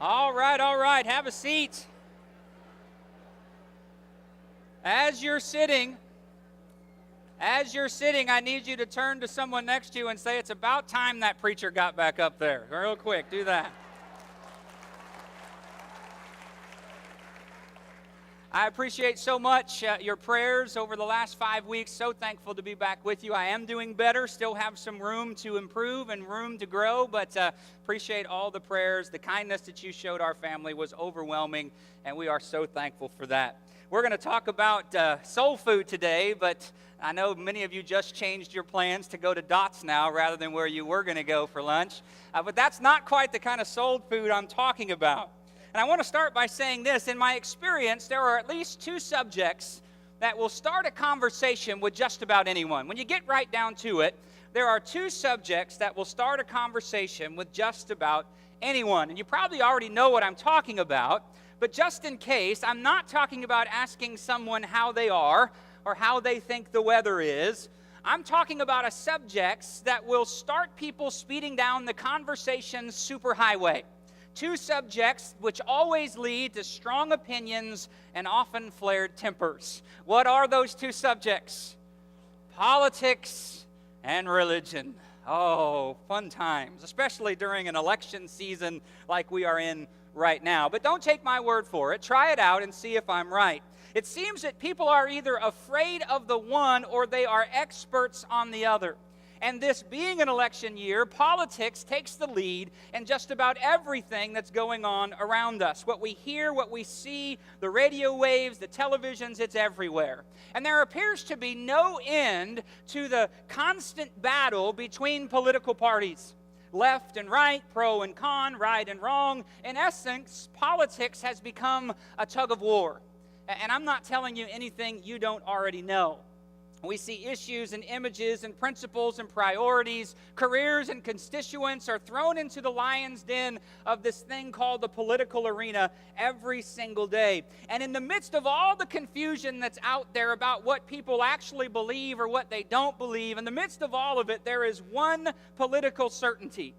All right. Have a seat. As you're sitting, I need you to turn to someone next to you and say, it's about time that preacher got back up there. Real quick, do that. I appreciate so much your prayers over the last 5 weeks. So thankful to be back with you. I am doing better, still have some room to improve and room to grow, but appreciate all the prayers. The kindness that you showed our family was overwhelming, and we are so thankful for that. We're going to talk about soul food today, but I know many of you just changed your plans to go to Dots now rather than where you were going to go for lunch. But that's not quite the kind of soul food I'm talking about. And I want to start by saying this. In my experience, there are at least two subjects that will start a conversation with just about anyone. When you get right down to it, there are two subjects that will start a conversation with just about anyone. And you probably already know what I'm talking about, but just in case, I'm not talking about asking someone how they are or how they think the weather is. I'm talking about a subject that will start people speeding down the conversation's superhighway. Two subjects which always lead to strong opinions and often flared tempers. What are those two subjects? Politics and religion. Oh, fun times, especially during an election season like we are in right now. But don't take my word for it. Try it out and see if I'm right. It seems that people are either afraid of the one or they are experts on the other. And this being an election year, politics takes the lead in just about everything that's going on around us. What we hear, what we see, the radio waves, the televisions, it's everywhere. And there appears to be no end to the constant battle between political parties. Left and right, pro and con, right and wrong. In essence, politics has become a tug of war. And I'm not telling you anything you don't already know. We see issues and images and principles and priorities. Careers and constituents are thrown into the lion's den of this thing called the political arena every single day. And in the midst of all the confusion that's out there about what people actually believe or what they don't believe, in the midst of all of it, there is one political certainty,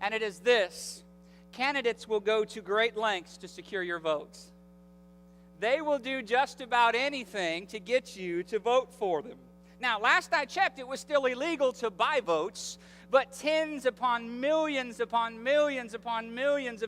and it is this: candidates will go to great lengths to secure your votes. They will do just about anything to get you to vote for them. Now, last I checked, it was still illegal to buy votes, but tens upon millions of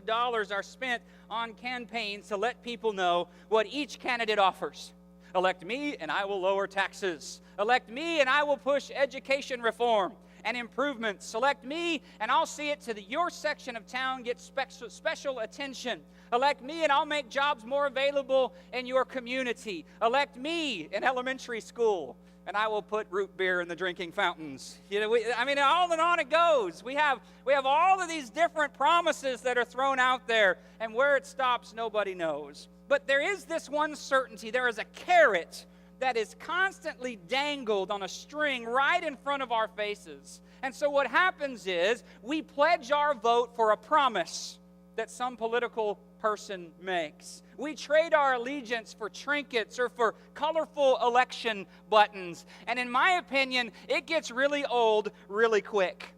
dollars are spent on campaigns to let people know what each candidate offers. Elect me and I will lower taxes. Elect me and I will push education reform and improvements. Select me and I'll see it to your section of town get special attention. Elect me and I'll make jobs more available in your community. Elect me in elementary school and I will put root beer in the drinking fountains. On and on it goes. We have all of these different promises that are thrown out there, and where it stops, nobody knows. But there is this one certainty. There is a carrot that is constantly dangled on a string right in front of our faces. And so what happens is we pledge our vote for a promise that some political person makes. We trade our allegiance for trinkets or for colorful election buttons. And in my opinion, it gets really old really quick.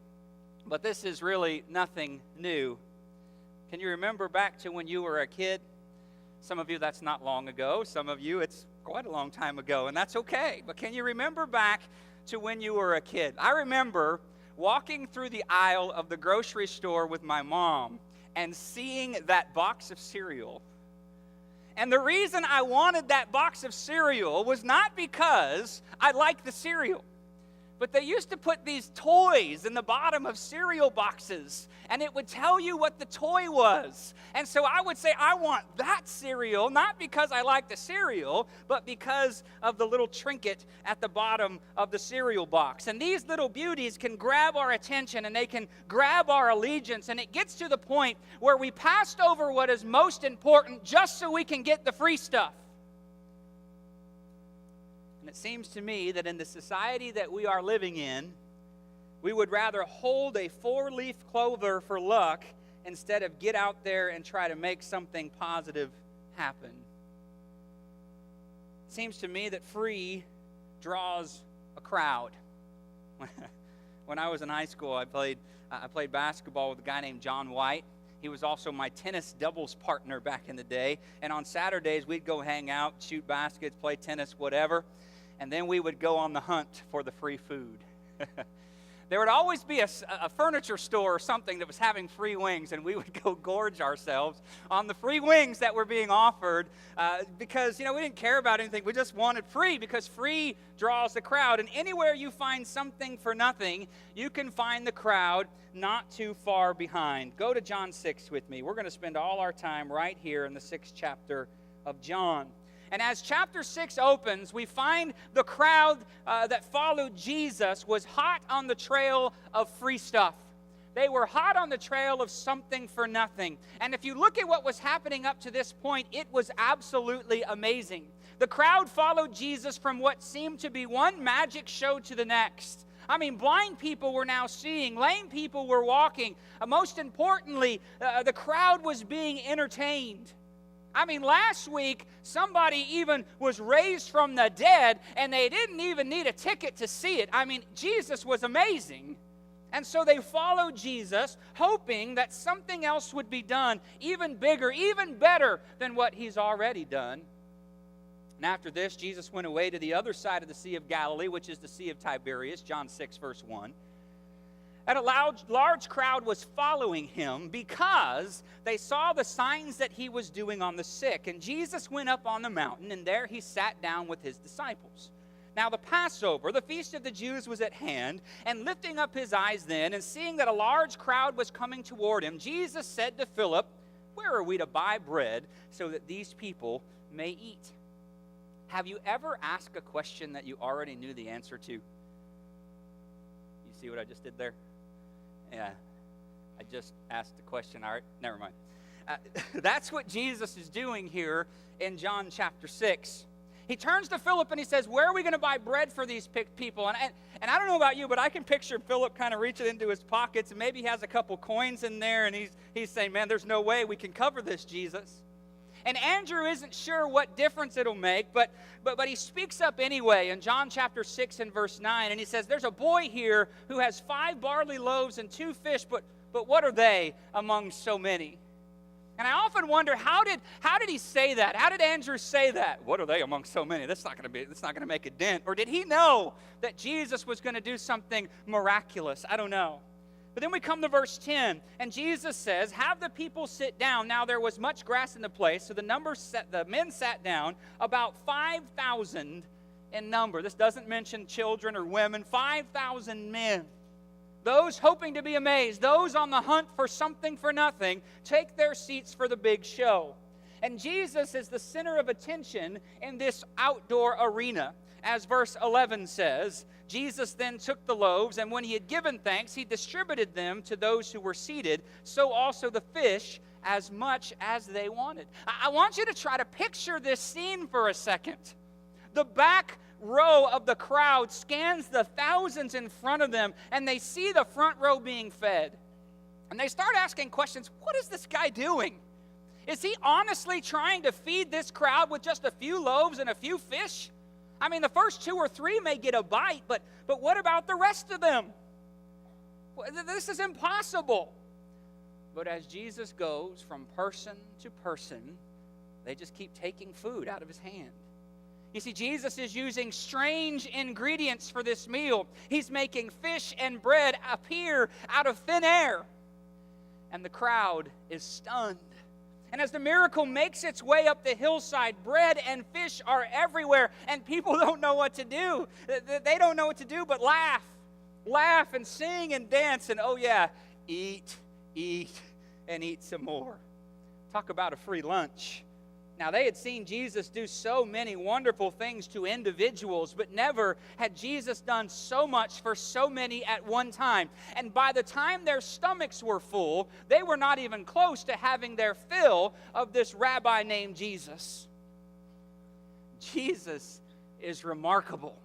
But this is really nothing new. Can you remember back to when you were a kid? Some of you, that's not long ago. Some of you, it's quite a long time ago, and that's okay. But can you remember back to when you were a kid? I remember walking through the aisle of the grocery store with my mom and seeing that box of cereal. And the reason I wanted that box of cereal was not because I liked the cereal, but they used to put these toys in the bottom of cereal boxes, and it would tell you what the toy was. And so I would say, I want that cereal, not because I like the cereal, but because of the little trinket at the bottom of the cereal box. And these little beauties can grab our attention, and they can grab our allegiance, and it gets to the point where we passed over what is most important just so we can get the free stuff. And it seems to me that in the society that we are living in, we would rather hold a 4-leaf clover for luck instead of get out there and try to make something positive happen. It seems to me that free draws a crowd. When I was in high school, I played basketball with a guy named John White. He was also my tennis doubles partner back in the day. And on Saturdays, we'd go hang out, shoot baskets, play tennis, whatever. And then we would go on the hunt for the free food. There would always be a furniture store or something that was having free wings, and we would go gorge ourselves on the free wings that were being offered because, we didn't care about anything. We just wanted free because free draws the crowd. And anywhere you find something for nothing, you can find the crowd not too far behind. Go to John 6 with me. We're going to spend all our time right here in the 6th chapter of John. And as chapter 6 opens, we find the crowd that followed Jesus was hot on the trail of free stuff. They were hot on the trail of something for nothing. And if you look at what was happening up to this point, it was absolutely amazing. The crowd followed Jesus from what seemed to be one magic show to the next. I mean, blind people were now seeing, lame people were walking. Most importantly, the crowd was being entertained. I mean, last week, somebody even was raised from the dead, and they didn't even need a ticket to see it. I mean, Jesus was amazing. And so they followed Jesus, hoping that something else would be done, even bigger, even better than what he's already done. And after this, Jesus went away to the other side of the Sea of Galilee, which is the Sea of Tiberias, John 6, verse 1. And a large crowd was following him because they saw the signs that he was doing on the sick. And Jesus went up on the mountain, and there he sat down with his disciples. Now the Passover, the feast of the Jews, was at hand, and lifting up his eyes then, and seeing that a large crowd was coming toward him, Jesus said to Philip, "Where are we to buy bread so that these people may eat?" Have you ever asked a question that you already knew the answer to? You see what I just did there? Yeah, I just asked the question. All right, never mind. That's what Jesus is doing here in John chapter 6. He turns to Philip and he says, "Where are we going to buy bread for these people?" And I don't know about you, but I can picture Philip kind of reaching into his pockets, and maybe he has a couple coins in there, and he's saying, "Man, there's no way we can cover this, Jesus." And Andrew isn't sure what difference it'll make, but he speaks up anyway in John chapter 6 and verse 9, and he says, "There's a boy here who has 5 barley loaves and 2 fish, but what are they among so many?" And I often wonder, how did he say that? How did Andrew say that? What are they among so many? That's not going to make a dent. Or did he know that Jesus was going to do something miraculous? I don't know. But then we come to verse 10, and Jesus says, "Have the people sit down." Now there was much grass in the place, so the men sat down, about 5,000 in number. This doesn't mention children or women. 5,000 men. Those hoping to be amazed, those on the hunt for something for nothing, take their seats for the big show. And Jesus is the center of attention in this outdoor arena. As verse 11 says, Jesus then took the loaves, and when he had given thanks, he distributed them to those who were seated, so also the fish, as much as they wanted. I want you to try to picture this scene for a second. The back row of the crowd scans the thousands in front of them, and they see the front row being fed. And they start asking questions. What is this guy doing? Is he honestly trying to feed this crowd with just a few loaves and a few fish? I mean, the first 2 or 3 may get a bite, but what about the rest of them? This is impossible. But as Jesus goes from person to person, they just keep taking food out of his hand. You see, Jesus is using strange ingredients for this meal. He's making fish and bread appear out of thin air. And the crowd is stunned. And as the miracle makes its way up the hillside, bread and fish are everywhere, and people don't know what to do. They don't know what to do but laugh. Laugh and sing and dance, and oh yeah, eat, and eat some more. Talk about a free lunch. Now, they had seen Jesus do so many wonderful things to individuals, but never had Jesus done so much for so many at one time. And by the time their stomachs were full, they were not even close to having their fill of this rabbi named Jesus. Jesus is remarkable.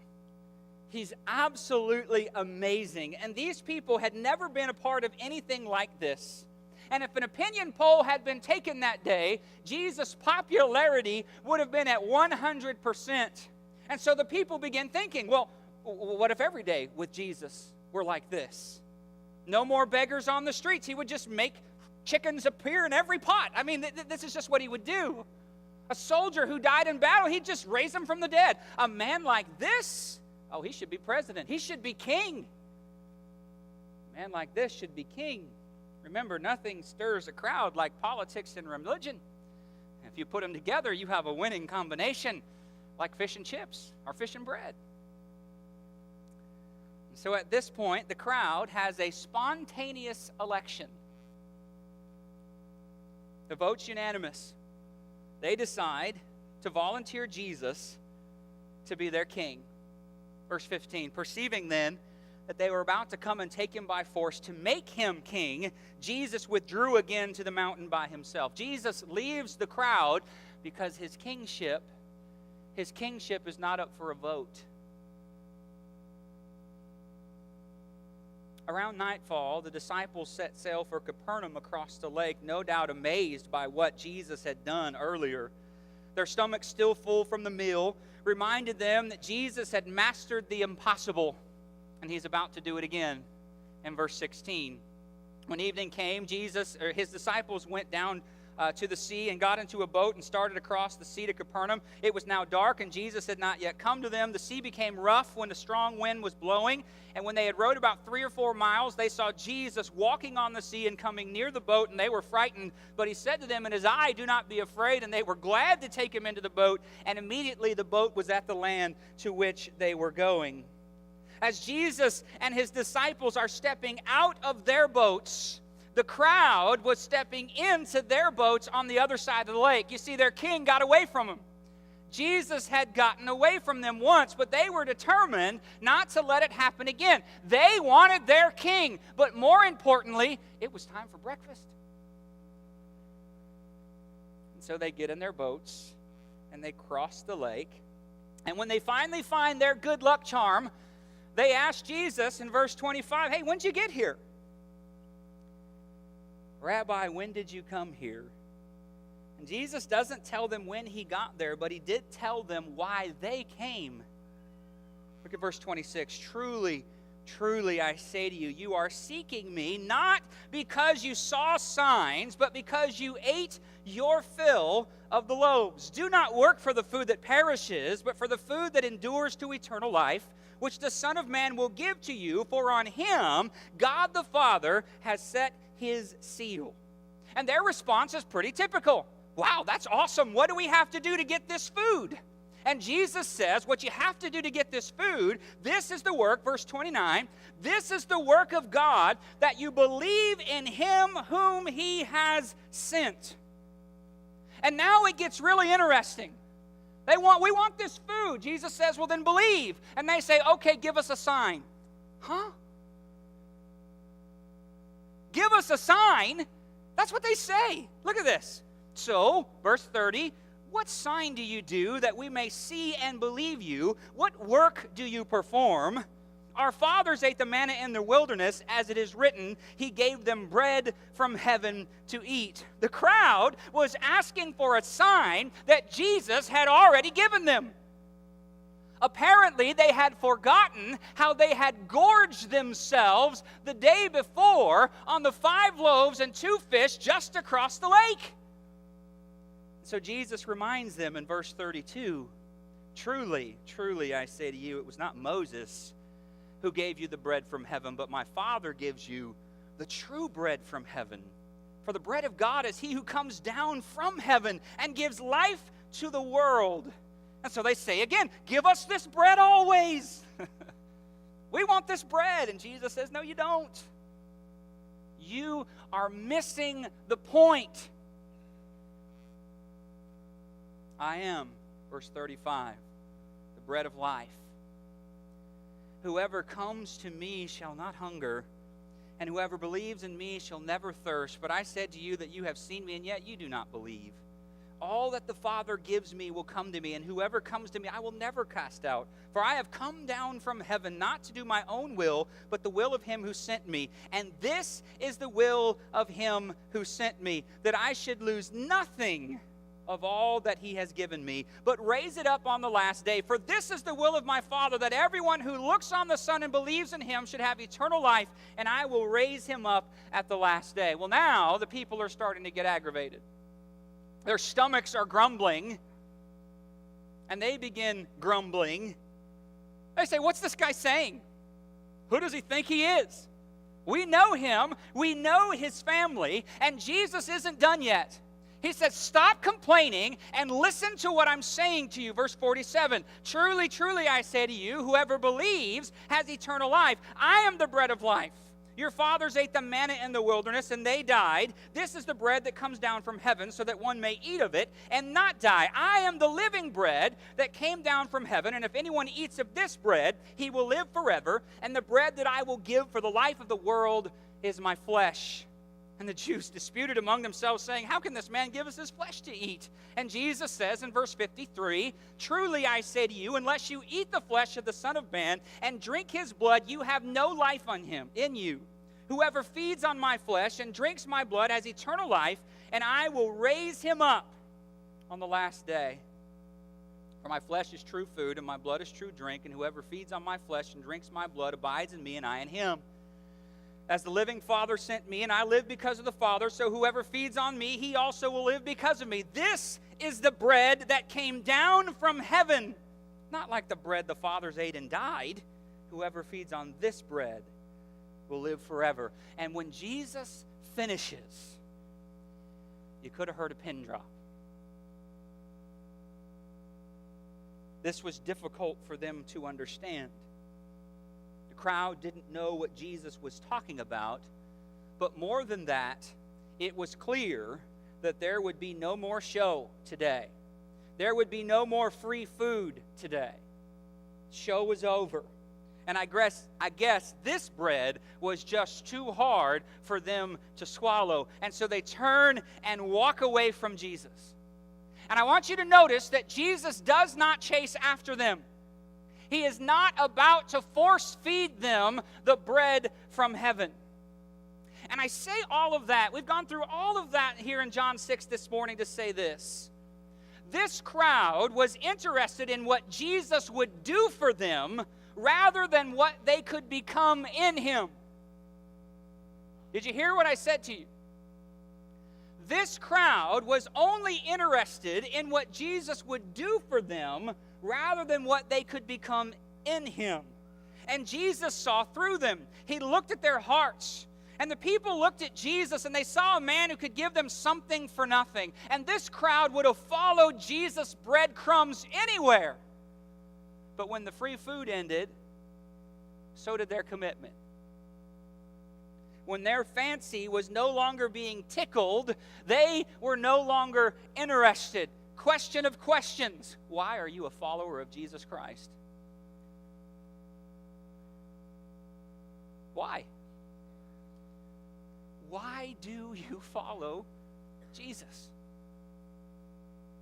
He's absolutely amazing. And these people had never been a part of anything like this. And if an opinion poll had been taken that day, Jesus' popularity would have been at 100%. And so the people began thinking, well, what if every day with Jesus were like this? No more beggars on the streets. He would just make chickens appear in every pot. I mean, this is just what he would do. A soldier who died in battle, he'd just raise him from the dead. A man like this, oh, he should be president. He should be king. A man like this should be king. Remember, nothing stirs a crowd like politics and religion. If you put them together, you have a winning combination, like fish and chips or fish and bread. So at this point, the crowd has a spontaneous election. The vote's unanimous. They decide to volunteer Jesus to be their king. Verse 15, perceiving then that they were about to come and take him by force to make him king, Jesus withdrew again to the mountain by himself. Jesus leaves the crowd because his kingship is not up for a vote. Around nightfall, the disciples set sail for Capernaum across the lake, no doubt amazed by what Jesus had done earlier. Their stomachs still full from the meal reminded them that Jesus had mastered the impossible, and he's about to do it again. In verse 16, when evening came, his disciples went down to the sea and got into a boat and started across the sea to Capernaum. It was now dark, and Jesus had not yet come to them. The sea became rough when the strong wind was blowing, and when they had rowed about 3 or 4 miles, they saw Jesus walking on the sea and coming near the boat, and they were frightened. But he said to them in his eye, "Do not be afraid," and they were glad to take him into the boat, and immediately the boat was at the land to which they were going. As Jesus and his disciples are stepping out of their boats, the crowd was stepping into their boats on the other side of the lake. You see, their king got away from them. Jesus had gotten away from them once, but they were determined not to let it happen again. They wanted their king, but more importantly, it was time for breakfast. And so they get in their boats, and they cross the lake. And when they finally find their good luck charm, they ask Jesus in verse 25, "Hey, when'd you get here?" "Rabbi, when did you come here?" And Jesus doesn't tell them when he got there, but he did tell them why they came. Look at verse 26. "Truly, truly, I say to you, you are seeking me, not because you saw signs, but because you ate your fill of the loaves. Do not work for the food that perishes, but for the food that endures to eternal life, which the Son of Man will give to you, for on him God the Father has set his seal." And their response is pretty typical. "Wow, that's awesome. What do we have to do to get this food?" And Jesus says, what you have to do to get this food, this is the work, verse 29, "This is the work of God, that you believe in him whom he has sent." And now it gets really interesting. We want this food. Jesus says, "Well, then believe." And they say, "Okay, give us a sign." Huh? Give us a sign? That's what they say. Look at this. So, verse 30, "What sign do you do that we may see and believe you? What work do you perform? Our fathers ate the manna in the wilderness, as it is written, he gave them bread from heaven to eat." The crowd was asking for a sign that Jesus had already given them. Apparently, they had forgotten how they had gorged themselves the day before on the 5 loaves and 2 fish just across the lake. So Jesus reminds them in verse 32, "Truly, truly, I say to you, it was not Moses who gave you the bread from heaven, but my Father gives you the true bread from heaven. For the bread of God is he who comes down from heaven and gives life to the world." And so they say again, "Give us this bread always." We want this bread. And Jesus says, "No, you don't. You are missing the point. I am," verse 35, "the bread of life. Whoever comes to me shall not hunger, and whoever believes in me shall never thirst. But I said to you that you have seen me, and yet you do not believe. All that the Father gives me will come to me, and whoever comes to me I will never cast out. For I have come down from heaven not to do my own will, but the will of him who sent me. And this is the will of him who sent me, that I should lose nothing of all that he has given me, but raise it up on the last day. For this is the will of my Father, that everyone who looks on the Son and believes in him should have eternal life, and I will raise him up at the last day. Well, now the people are starting to get aggravated. Their stomachs are grumbling, and they begin grumbling. They say, what's this guy saying? Who does he think he is? We know him, we know his family, and Jesus isn't done yet. He said, stop complaining and listen to what I'm saying to you. Verse 47, truly, truly, I say to you, whoever believes has eternal life. I am the bread of life. Your fathers ate the manna in the wilderness, and they died. This is the bread that comes down from heaven, so that one may eat of it and not die. I am the living bread that came down from heaven, and if anyone eats of this bread, he will live forever. And the bread that I will give for the life of the world is my flesh. And the Jews disputed among themselves, saying, how can this man give us his flesh to eat? And Jesus says in verse 53, truly I say to you, unless you eat the flesh of the Son of Man and drink his blood, you have no life in you. Whoever feeds on my flesh and drinks my blood has eternal life, and I will raise him up on the last day. For my flesh is true food, and my blood is true drink, and whoever feeds on my flesh and drinks my blood abides in me, and I in him. As the living Father sent me, and I live because of the Father, so whoever feeds on me, he also will live because of me. This is the bread that came down from heaven, not like the bread the fathers ate and died. Whoever feeds on this bread will live forever. And when Jesus finishes, you could have heard a pin drop. This was difficult for them to understand. Crowd didn't know what Jesus was talking about, but more than that, it was clear that there would be no more show today. There would be no more free food today. Show was over. And I guess this bread was just too hard for them to swallow. And so they turn and walk away from Jesus. And I want you to notice that Jesus does not chase after them. He is not about to force feed them the bread from heaven. And I say all of that. We've gone through all of that here in John 6 this morning to say this. This crowd was interested in what Jesus would do for them rather than what they could become in him. Did you hear what I said to you? This crowd was only interested in what Jesus would do for them rather than what they could become in him. And Jesus saw through them. He looked at their hearts. And the people looked at Jesus and they saw a man who could give them something for nothing. And this crowd would have followed Jesus' breadcrumbs anywhere. But when the free food ended, so did their commitment. When their fancy was no longer being tickled, they were no longer interested. Question of questions. Why are you a follower of Jesus Christ? Why? Why do you follow Jesus?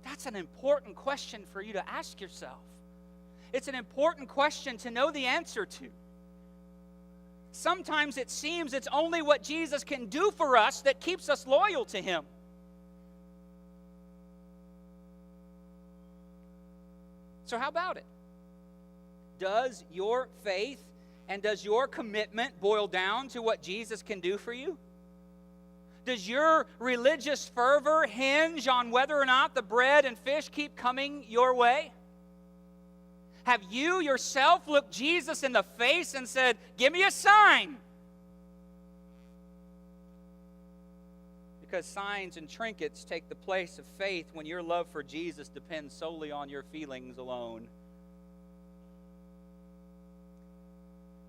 That's an important question for you to ask yourself. It's an important question to know the answer to. Sometimes it seems it's only what Jesus can do for us that keeps us loyal to him. So how about it? Does your faith and does your commitment boil down to what Jesus can do for you? Does your religious fervor hinge on whether or not the bread and fish keep coming your way? Have you yourself looked Jesus in the face and said, give me a sign? Because signs and trinkets take the place of faith when your love for Jesus depends solely on your feelings alone.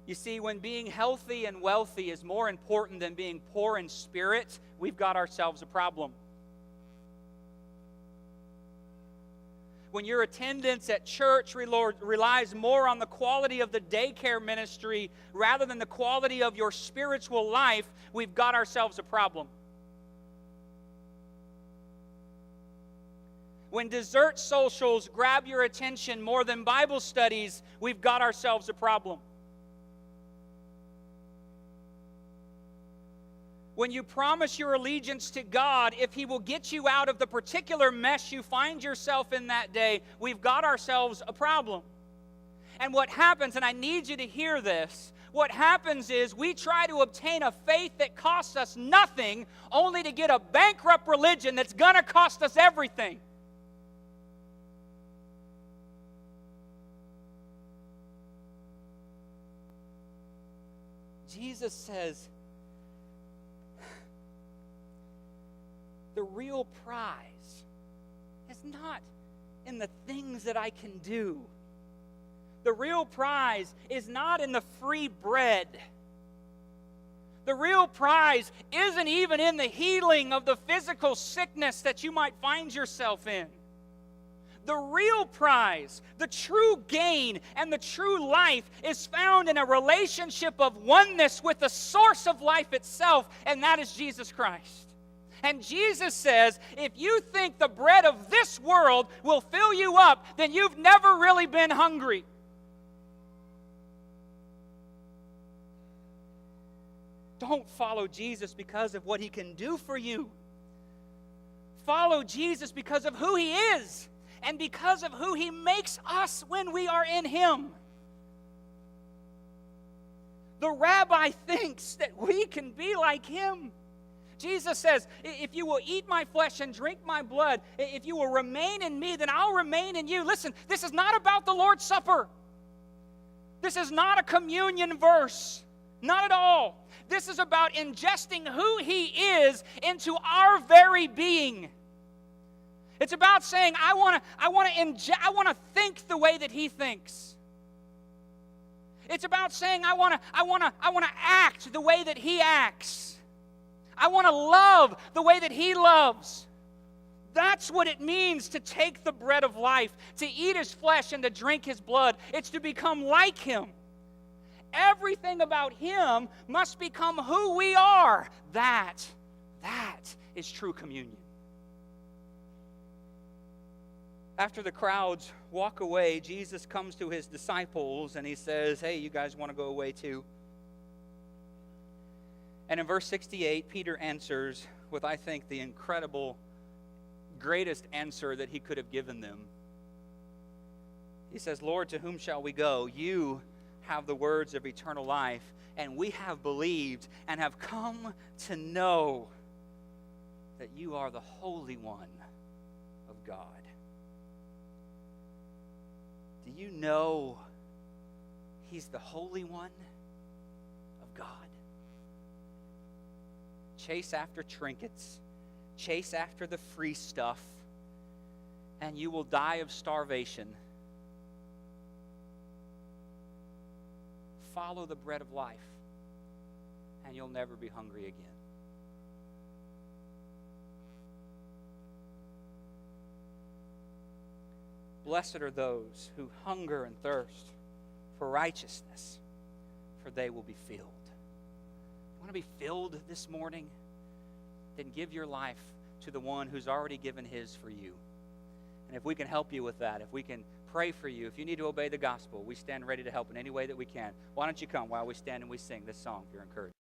You see, when being healthy and wealthy is more important than being poor in spirit, we've got ourselves a problem. When your attendance at church relies more on the quality of the daycare ministry rather than the quality of your spiritual life, we've got ourselves a problem. When dessert socials grab your attention more than Bible studies, we've got ourselves a problem. when you promise your allegiance to God, if He will get you out of the particular mess you find yourself in that day, we've got ourselves a problem. And what happens, and I need you to hear this, what happens is we try to obtain a faith that costs us nothing only to get a bankrupt religion that's going to cost us everything. Jesus says, the real prize is not in the things that I can do. The real prize is not in the free bread. The real prize isn't even in the healing of the physical sickness that you might find yourself in. The real prize, the true gain, and the true life is found in a relationship of oneness with the source of life itself, and that is Jesus Christ. And Jesus says, if you think the bread of this world will fill you up, then you've never really been hungry. Don't follow Jesus because of what He can do for you. Follow Jesus because of who He is and because of who He makes us when we are in Him. The rabbi thinks that we can be like Him. Jesus says, if you will eat my flesh and drink my blood, if you will remain in me, then I'll remain in you. Listen, this is not about the Lord's Supper. This is not a communion verse. Not at all. This is about ingesting who He is into our very being. It's about saying, I want to think the way that He thinks. It's about saying, I want to act the way that He acts. I want to love the way that He loves. That's what it means to take the bread of life, to eat His flesh and to drink His blood. It's to become like Him. Everything about Him must become who we are. That is true communion. After the crowds walk away, Jesus comes to His disciples and He says, hey, you guys want to go away too? And in verse 68, Peter answers with, I think, the incredible, greatest answer that he could have given them. He says, Lord, to whom shall we go? You have the words of eternal life, and we have believed and have come to know that you are the Holy One of God. Do you know He's the Holy One of God? Chase after trinkets, chase after the free stuff, and you will die of starvation. Follow the bread of life, and you'll never be hungry again. Blessed are those who hunger and thirst for righteousness, for they will be filled. You want to be filled this morning? Then give your life to the one who's already given his for you. And if we can help you with that, if we can pray for you, if you need to obey the gospel, we stand ready to help in any way that we can. Why don't you come while we stand and we sing this song if you're encouraged?